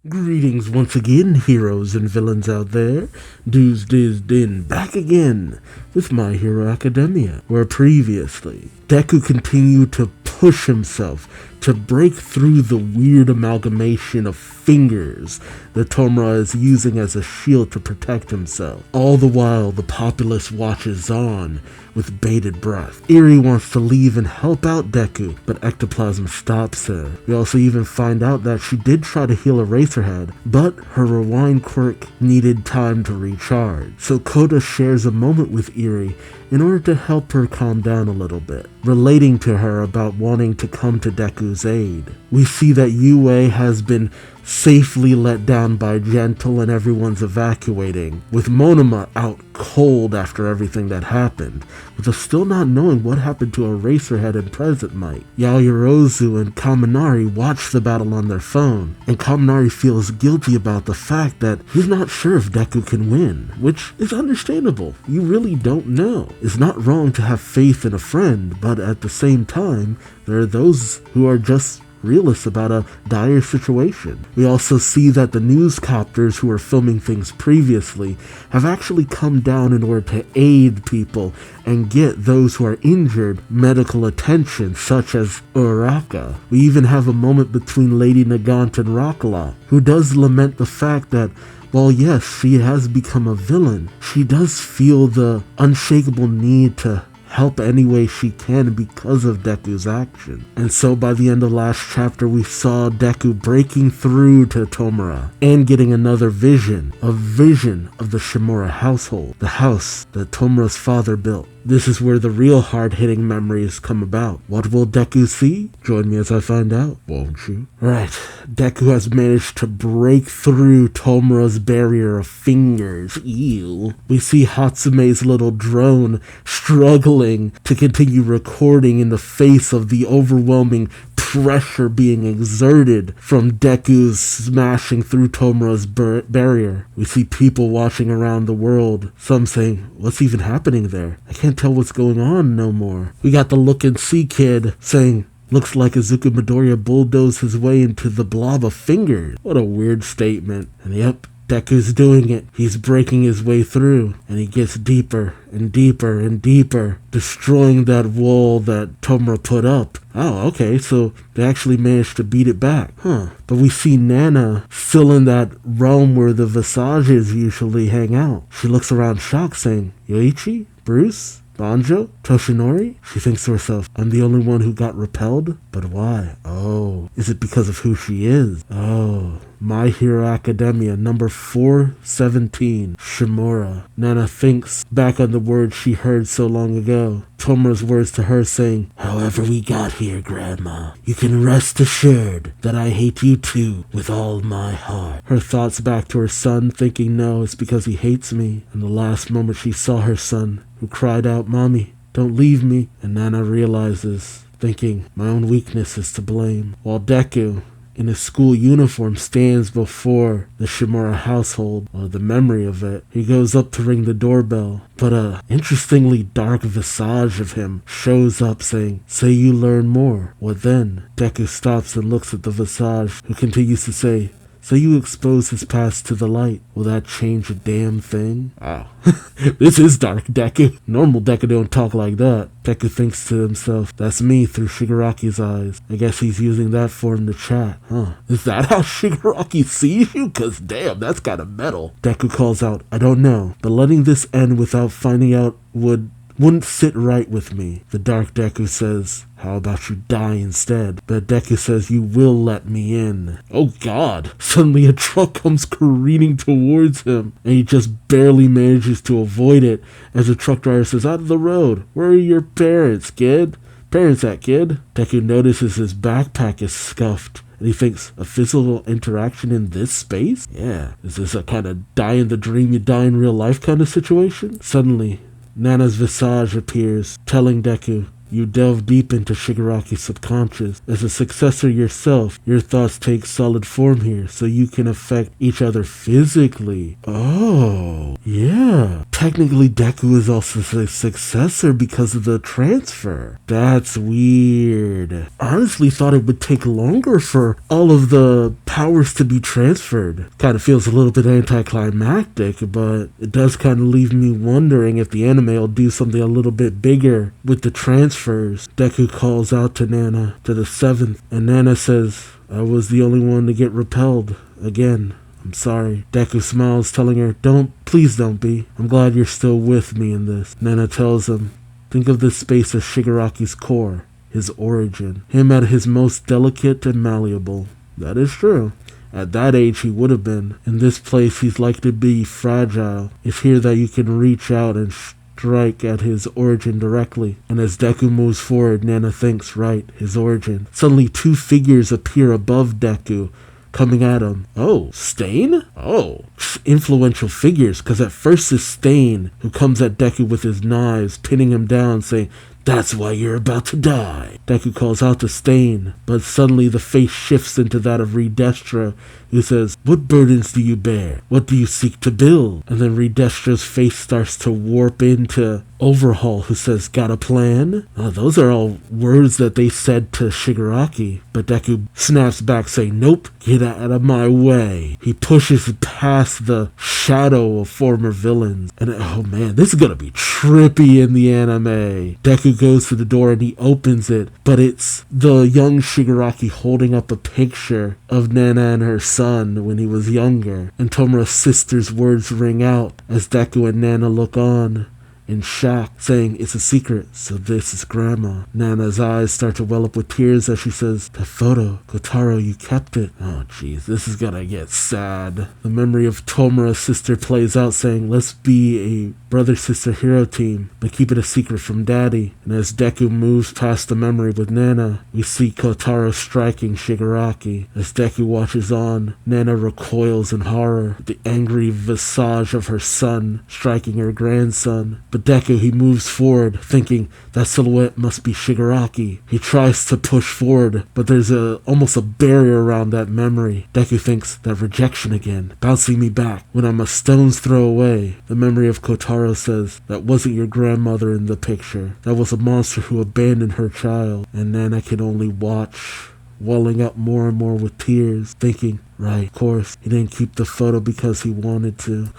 Greetings once again, heroes and villains out there. Duuz-Diz-Din back again with My Hero Academia, where previously Deku continued to push himself to break through the weird amalgamation of fingers that Tomura is using as a shield to protect himself. All the while, the populace watches on with bated breath. Eri wants to leave and help out Deku, but Ectoplasm stops her. We also even find out that she did try to heal Eraserhead, but her rewind quirk needed time to recharge. So Kota shares a moment with Eri in order to help her calm down a little bit, relating to her about wanting to come to Deku's aid. We see that Yue has been safely let down by Gentle and everyone's evacuating, with Monoma out cold after everything that happened, with us still not knowing what happened to Eraserhead and Present Might. Yaoyorozu and Kaminari watch the battle on their phone, and Kaminari feels guilty about the fact that he's not sure if Deku can win, which is understandable. You really don't know. It's not wrong to have faith in a friend, but at the same time, there are those who are just realists about a dire situation. We also see that the newscopters who were filming things previously have actually come down in order to aid people and get those who are injured medical attention, such as Uraraka. We even have a moment between Lady Nagant and Rockla, who does lament the fact that while yes, she has become a villain, she does feel the unshakable need to help any way she can because of Deku's action. And so by the end of last chapter, we saw Deku breaking through to Tomura and getting another vision, a vision of the Shimura household, the house that Tomura's father built. This is where the real hard-hitting memories come about. What will Deku see? Join me as I find out, won't you? Right, Deku has managed to break through Tomura's barrier of fingers. Ew. We see Hatsume's little drone struggling to continue recording in the face of the overwhelming pressure being exerted from Deku's smashing through Tomura's barrier. We see people watching around the world, some saying, what's even happening there? I can't tell what's going on no more. We got the Look and See kid saying, looks like Izuku Midoriya bulldozed his way into the blob of fingers. What a weird statement. And yep, Deku's doing it. He's breaking his way through, and he gets deeper and deeper and deeper, destroying that wall that Tomura put up. Oh, okay, so they actually managed to beat it back. But we see Nana still in that realm where the Visages usually hang out. She looks around shocked, saying, Yoichi? Bruce? Banjo? Toshinori? She thinks to herself, I'm the only one who got repelled? But why? Oh, is it because of who she is? Oh, My Hero Academia, number 417, Shimura. Nana thinks back on the words she heard so long ago. Tomura's words to her saying, however we got here, Grandma, you can rest assured that I hate you too with all my heart. Her thoughts back to her son, thinking no, it's because he hates me. And the last moment she saw her son, who cried out, Mommy, don't leave me. And Nana realizes, thinking, my own weakness is to blame. While Deku, in his school uniform, stands before the Shimura household, or the memory of it. He goes up to ring the doorbell, but a interestingly dark visage of him shows up saying, say you learn more. What then? Deku stops and looks at the visage, who continues to say, so you expose his past to the light. Will that change a damn thing? Wow. This is dark, Deku. Normal Deku don't talk like that. Deku thinks to himself, that's me through Shigaraki's eyes. I guess he's using that form to chat. Is that how Shigaraki sees you? Cause damn, that's kinda metal. Deku calls out, I don't know, but letting this end without finding out wouldn't sit right with me. The dark Deku says, how about you die instead? But Deku says, you will let me in. Oh god. Suddenly a truck comes careening towards him, and he just barely manages to avoid it as the truck driver says, out of the road. Where are your parents, kid? Parents at, kid? Deku notices his backpack is scuffed, and he thinks, a physical interaction in this space? Yeah. Is this a kind of die in the dream you die in real life kind of situation? Suddenly, Nana's visage appears, telling Deku, You delve deep into Shigaraki's subconscious. As a successor yourself, your thoughts take solid form here, so you can affect each other physically. Oh, yeah. Technically, Deku is also a successor because of the transfer. That's weird. Honestly, thought it would take longer for all of the powers to be transferred. Kind of feels a little bit anticlimactic, but it does kind of leave me wondering if the anime will do something a little bit bigger with the transfers. Deku calls out to Nana, to the 7th, and Nana says, I was the only one to get repelled. Again, I'm sorry. Deku smiles, telling her, please don't be. I'm glad you're still with me in this. Nana tells him, think of this space as Shigaraki's core, his origin. Him at his most delicate and malleable. That is true. At that age, he would have been. In this place, he's like to be fragile. It's here that you can reach out and strike at his origin directly. And as Deku moves forward, Nana thinks, right, his origin. Suddenly, 2 figures appear above Deku, coming at him. Oh, Stain? Oh, influential figures, because at first it's Stain, who comes at Deku with his knives, pinning him down, saying, that's why you're about to die. Deku calls out to Stain, but suddenly the face shifts into that of Redestra, who says, what burdens do you bear? What do you seek to build? And then Redestra's face starts to warp into Overhaul, who says, got a plan? Those are all words that they said to Shigaraki, but Deku snaps back saying, nope, get out of my way. He pushes past the shadow of former villains, and oh man, this is gonna be trippy in the anime. Deku goes to the door and he opens it, but it's the young Shigaraki holding up a picture of Nana and her son when he was younger, and Tomura's sister's words ring out as Deku and Nana look on in shock, saying, it's a secret, so this is Grandma. Nana's eyes start to well up with tears as she says, that photo, Kotaro, you kept it. Oh jeez, this is gonna get sad. The memory of Tomura's sister plays out, saying, let's be a brother-sister hero team, but keep it a secret from Daddy. And as Deku moves past the memory with Nana, we see Kotaro striking Shigaraki. As Deku watches on, Nana recoils in horror, the angry visage of her son striking her grandson. But Deku, he moves forward, thinking that silhouette must be Shigaraki. He tries to push forward, but there's almost a barrier around that memory. Deku thinks, that rejection again, bouncing me back when I'm a stone's throw away. The memory of Kotaro says, that wasn't your grandmother in the picture. That was a monster who abandoned her child. And Nana can only watch, welling up more and more with tears, thinking, right, of course, he didn't keep the photo because he wanted to.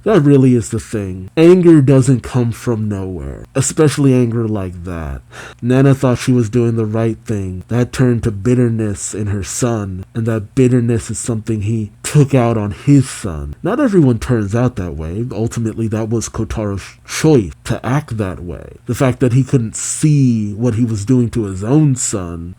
That really is the thing. Anger doesn't come from nowhere, especially anger like that. Nana thought she was doing the right thing. That turned to bitterness in her son, and that bitterness is something he took out on his son. Not everyone turns out that way. Ultimately, that was Kotaro's choice to act that way. The fact that he couldn't see what he was doing to his own son.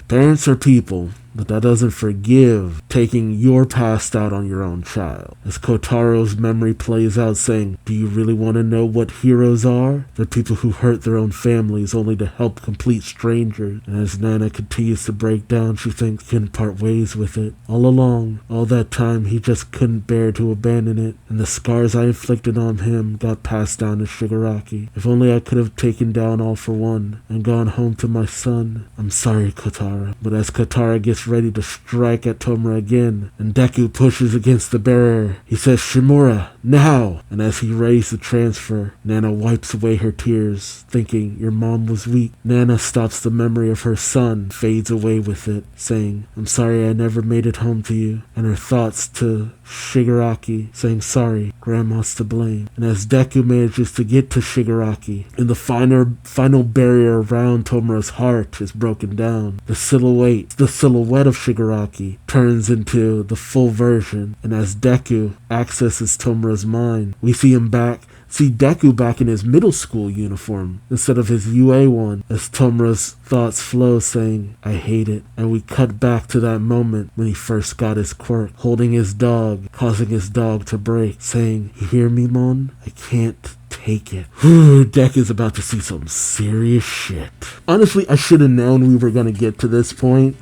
Parents are people, but that doesn't forgive taking your past out on your own child. As Kotaro's memory plays out, saying, do you really want to know what heroes are? They're people who hurt their own families only to help complete strangers. And as Nana continues to break down, she thinks he couldn't part ways with it. All along, all that time, he just couldn't bear to abandon it. And the scars I inflicted on him got passed down to Shigaraki. If only I could have taken down All for One and gone home to my son. I'm sorry, Kotaro. But as Kotaro gets ready to strike at Tomura again, and Deku pushes against the barrier, he says, Shimura, now! And as he raised the transfer, Nana wipes away her tears, thinking, your mom was weak. Nana stops the memory of her son, fades away with it, saying, I'm sorry I never made it home to you. And her thoughts to Shigaraki, saying, sorry, Grandma's to blame. And as Deku manages to get to Shigaraki, and the final barrier around Tomura's heart is broken down, the silhouette of Shigaraki turns into the full version, and as Deku accesses Tomura's mind, we see Deku back in his middle school uniform instead of his UA one, as Tomura's thoughts flow, saying, I hate it. And we cut back to that moment when he first got his quirk, holding his dog, causing his dog to break, saying, you hear me, Mon? I can't take it. Deku's about to see some serious shit. Honestly, I should have known we were going to get to this point.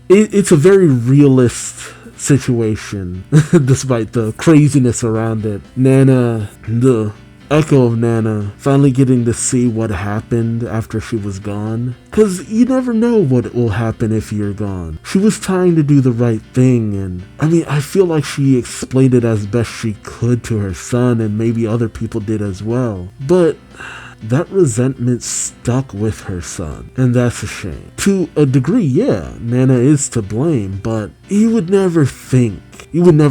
It's a very realist situation, despite the craziness around it. Nana, the echo of Nana finally getting to see what happened after she was gone. Cause you never know what will happen if you're gone. She was trying to do the right thing, and I mean, I feel like she explained it as best she could to her son, and maybe other people did as well. But that resentment stuck with her son, and that's a shame. To a degree, yeah, Nana is to blame, but you would never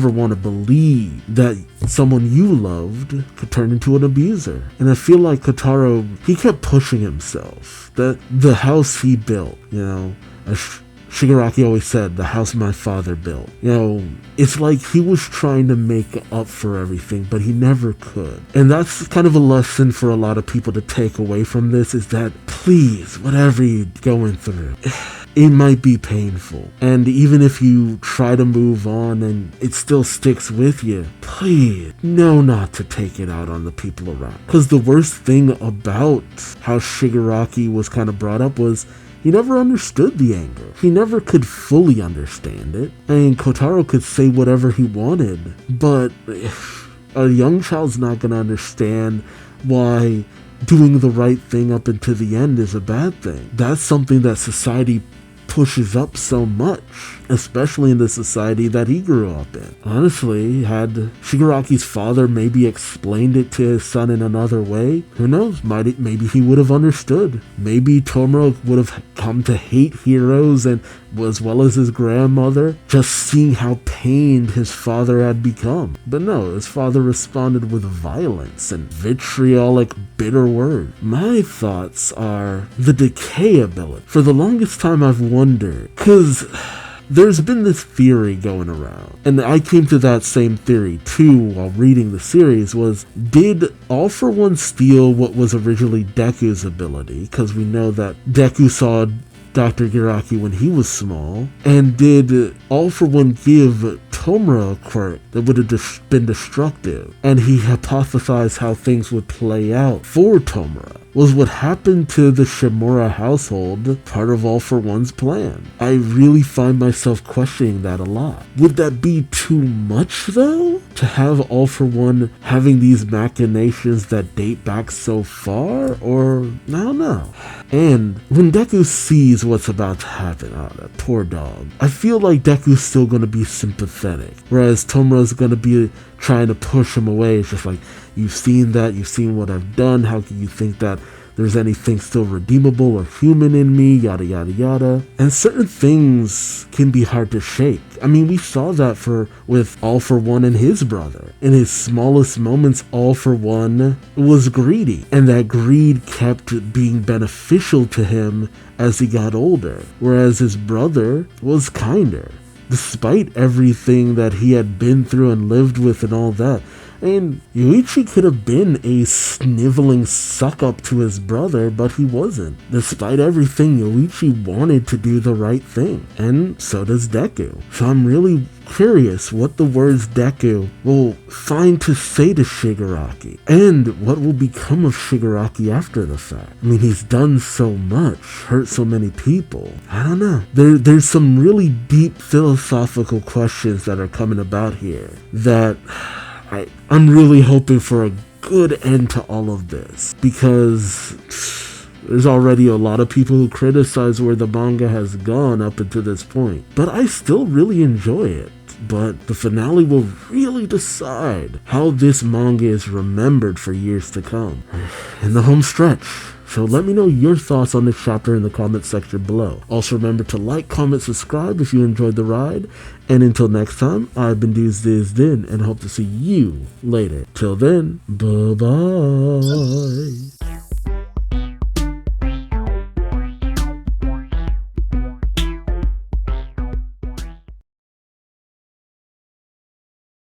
want to believe that someone you loved could turn into an abuser. And I feel like Kotaro, he kept pushing himself. That the house he built, as Shigaraki always said, the house my father built. It's like he was trying to make up for everything, but he never could. And that's kind of a lesson for a lot of people to take away from this, is that please, whatever you're going through, it might be painful. And even if you try to move on and it still sticks with you, please know not to take it out on the people around. Because the worst thing about how Shigaraki was kind of brought up was he never understood the anger. He never could fully understand it. I mean, Kotaro could say whatever he wanted, but a young child's not going to understand why doing the right thing up until the end is a bad thing. That's something that society pushes up so much, especially in the society that he grew up in. Honestly, had Shigaraki's father maybe explained it to his son in another way, who knows, maybe he would have understood. Maybe Tomura would have come to hate heroes, and as well as his grandmother, just seeing how pained his father had become. But no, his father responded with violence and vitriolic, bitter words. My thoughts are the decay ability. For the longest time I've wondered, because there's been this theory going around, and I came to that same theory too while reading the series, was did All For One steal what was originally Deku's ability? Because we know that Deku saw Dr. Giraki when he was small, and did All For One give Tomura a quirk that would have been destructive? And he hypothesized how things would play out for Tomura. Was what happened to the Shimura household part of All For One's plan? I really find myself questioning that a lot. Would that be too much, though? To have All For One having these machinations that date back so far? Or, I don't know. And when Deku sees what's about to happen, that poor dog, I feel like Deku's still going to be sympathetic, whereas Tomura's going to be trying to push him away. It's just like, you've seen that, you've seen what I've done, how can you think that there's anything still redeemable or human in me, yada yada yada. And certain things can be hard to shake. I mean, we saw that with All For One and his brother. In his smallest moments, All For One was greedy, and that greed kept being beneficial to him as he got older, whereas his brother was kinder, despite everything that he had been through and lived with and all that. And Yuichi could have been a sniveling suck-up to his brother, but he wasn't. Despite everything, Yuichi wanted to do the right thing, and so does Deku. So I'm really curious what the words Deku will find to say to Shigaraki, and what will become of Shigaraki after the fact. I mean, he's done so much, hurt so many people. I don't know. There's some really deep philosophical questions that are coming about here that I'm really hoping for a good end to all of this, because there's already a lot of people who criticize where the manga has gone up until this point, but I still really enjoy it. But the finale will really decide how this manga is remembered for years to come in the home stretch. So let me know your thoughts on this chapter in the comment section below. Also remember to like, comment, subscribe if you enjoyed the ride. And until next time, I've been Duuz-Diz-Din and hope to see you later. Till then, bye-bye.